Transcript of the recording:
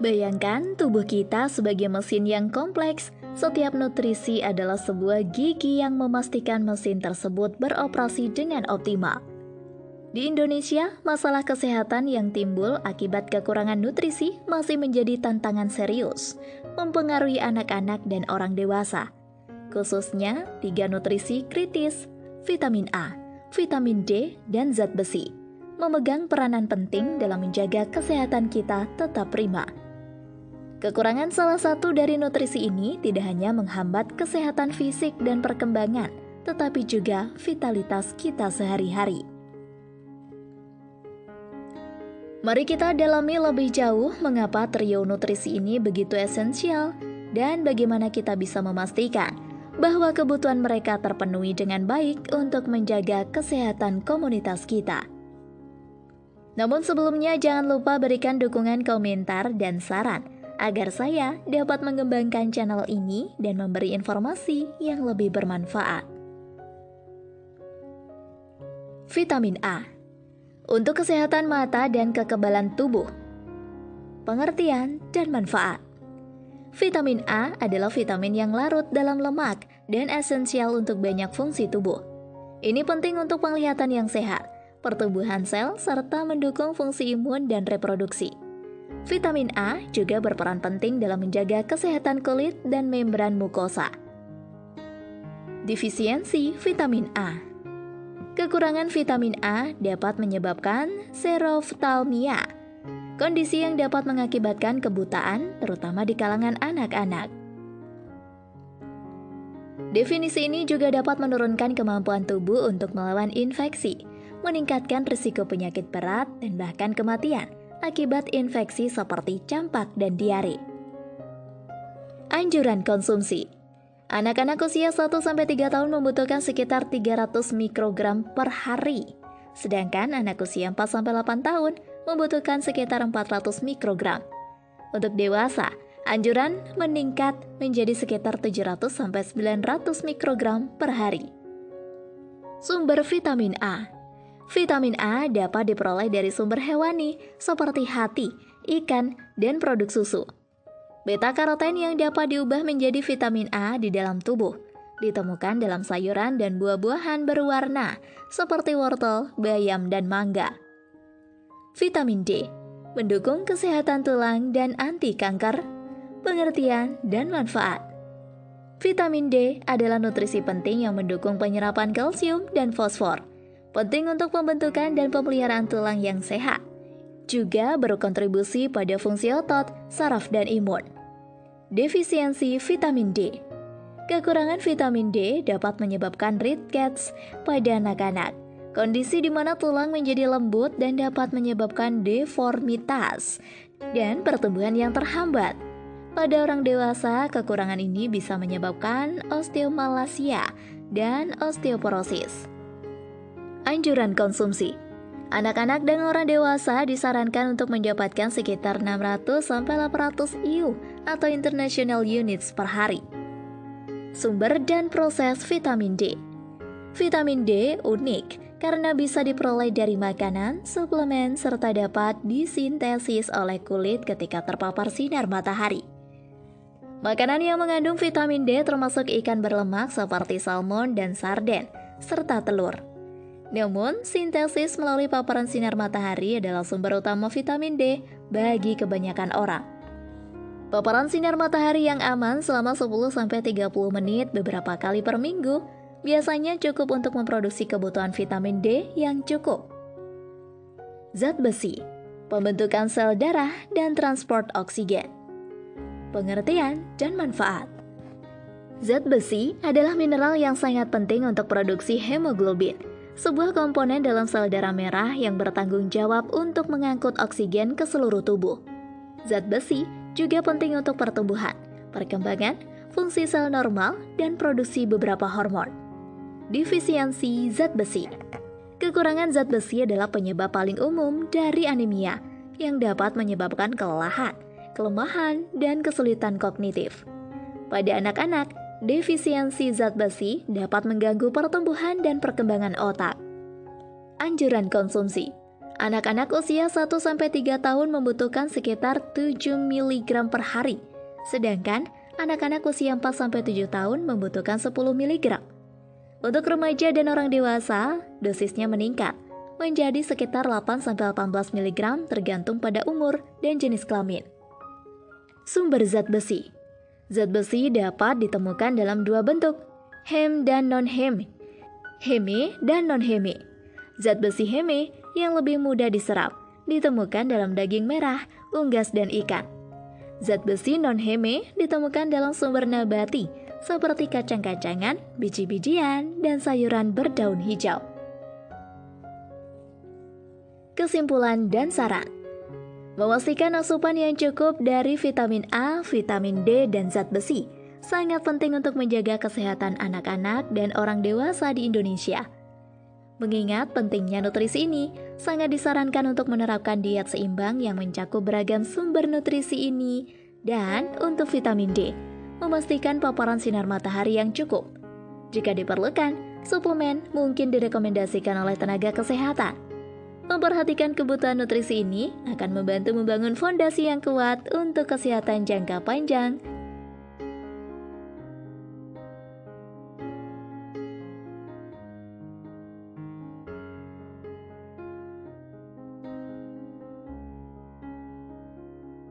Bayangkan tubuh kita sebagai mesin yang kompleks. Setiap nutrisi adalah sebuah gigi yang memastikan mesin tersebut beroperasi dengan optimal. Di Indonesia, masalah kesehatan yang timbul akibat kekurangan nutrisi masih menjadi tantangan serius, mempengaruhi anak-anak dan orang dewasa. Khususnya 3 nutrisi kritis, vitamin A, vitamin D, dan zat besi, memegang peranan penting dalam menjaga kesehatan kita tetap prima. Kekurangan salah satu dari nutrisi ini tidak hanya menghambat kesehatan fisik dan perkembangan, tetapi juga vitalitas kita sehari-hari. Mari kita dalami lebih jauh mengapa trio nutrisi ini begitu esensial dan bagaimana kita bisa memastikan bahwa kebutuhan mereka terpenuhi dengan baik untuk menjaga kesehatan komunitas kita. Namun sebelumnya jangan lupa berikan dukungan komentar dan saran agar saya dapat mengembangkan channel ini dan memberi informasi yang lebih bermanfaat. Vitamin A untuk kesehatan mata dan kekebalan tubuh. Pengertian dan manfaat. Vitamin A adalah vitamin yang larut dalam lemak dan esensial untuk banyak fungsi tubuh. Ini penting untuk penglihatan yang sehat, pertumbuhan sel, serta mendukung fungsi imun dan reproduksi. Vitamin A juga berperan penting dalam menjaga kesehatan kulit dan membran mukosa. Defisiensi vitamin A. Kekurangan vitamin A dapat menyebabkan xerophthalmia, kondisi yang dapat mengakibatkan kebutaan, terutama di kalangan anak-anak. Definisi ini juga dapat menurunkan kemampuan tubuh untuk melawan infeksi, meningkatkan risiko penyakit berat, dan bahkan kematian akibat infeksi seperti campak dan diare. Anjuran konsumsi. Anak-anak usia 1-3 tahun membutuhkan sekitar 300 mikrogram per hari, sedangkan anak usia 4-8 tahun membutuhkan sekitar 400 mikrogram. Untuk dewasa, anjuran meningkat menjadi sekitar 700-900 mikrogram per hari. Sumber vitamin A. Vitamin A dapat diperoleh dari sumber hewani seperti hati, ikan, dan produk susu. Beta-karoten yang dapat diubah menjadi vitamin A di dalam tubuh ditemukan dalam sayuran dan buah-buahan berwarna seperti wortel, bayam, dan mangga. Vitamin D mendukung kesehatan tulang dan anti kanker. Pengertian dan manfaat. Vitamin D adalah nutrisi penting yang mendukung penyerapan kalsium dan fosfor, penting untuk pembentukan dan pemeliharaan tulang yang sehat. Juga berkontribusi pada fungsi otot, saraf, dan imun. Defisiensi vitamin D. Kekurangan vitamin D dapat menyebabkan rickets pada anak-anak, kondisi di mana tulang menjadi lembut dan dapat menyebabkan deformitas dan pertumbuhan yang terhambat. Pada orang dewasa, kekurangan ini bisa menyebabkan osteomalacia dan osteoporosis. Anjuran konsumsi. Anak-anak dan orang dewasa disarankan untuk mendapatkan sekitar 600-800 IU atau International Units per hari. Sumber dan proses vitamin D. Vitamin D unik karena bisa diperoleh dari makanan, suplemen, serta dapat disintesis oleh kulit ketika terpapar sinar matahari. Makanan yang mengandung vitamin D termasuk ikan berlemak seperti salmon dan sarden, serta telur. Namun, sintesis melalui paparan sinar matahari adalah sumber utama vitamin D bagi kebanyakan orang. Paparan sinar matahari yang aman selama 10-30 menit beberapa kali per minggu biasanya cukup untuk memproduksi kebutuhan vitamin D yang cukup. Zat besi, pembentukan sel darah, dan transport oksigen. Pengertian dan manfaat. Zat besi adalah mineral yang sangat penting untuk produksi hemoglobin, sebuah komponen dalam sel darah merah yang bertanggung jawab untuk mengangkut oksigen ke seluruh tubuh. Zat besi juga penting untuk pertumbuhan, perkembangan, fungsi sel normal, dan produksi beberapa hormon. Defisiensi zat besi. Kekurangan zat besi adalah penyebab paling umum dari anemia yang dapat menyebabkan kelelahan, kelemahan, dan kesulitan kognitif. Pada anak-anak, defisiensi zat besi dapat mengganggu pertumbuhan dan perkembangan otak. Anjuran konsumsi. Anak-anak usia 1-3 tahun membutuhkan sekitar 7 mg per hari, sedangkan anak-anak usia 4-7 tahun membutuhkan 10 mg. Untuk remaja dan orang dewasa, dosisnya meningkat menjadi sekitar 8-18 mg tergantung pada umur dan jenis kelamin. Sumber zat besi. Zat besi dapat ditemukan dalam dua bentuk, hem dan non-heme. Heme dan non-heme. Zat besi heme yang lebih mudah diserap ditemukan dalam daging merah, unggas, dan ikan. Zat besi non-heme ditemukan dalam sumber nabati seperti kacang-kacangan, biji-bijian, dan sayuran berdaun hijau. Kesimpulan dan saran. Memastikan asupan yang cukup dari vitamin A, vitamin D, dan zat besi sangat penting untuk menjaga kesehatan anak-anak dan orang dewasa di Indonesia. Mengingat pentingnya nutrisi ini, sangat disarankan untuk menerapkan diet seimbang yang mencakup beragam sumber nutrisi ini. Dan untuk vitamin D, memastikan paparan sinar matahari yang cukup. Jika diperlukan, suplemen mungkin direkomendasikan oleh tenaga kesehatan. Memperhatikan kebutuhan nutrisi ini akan membantu membangun fondasi yang kuat untuk kesehatan jangka panjang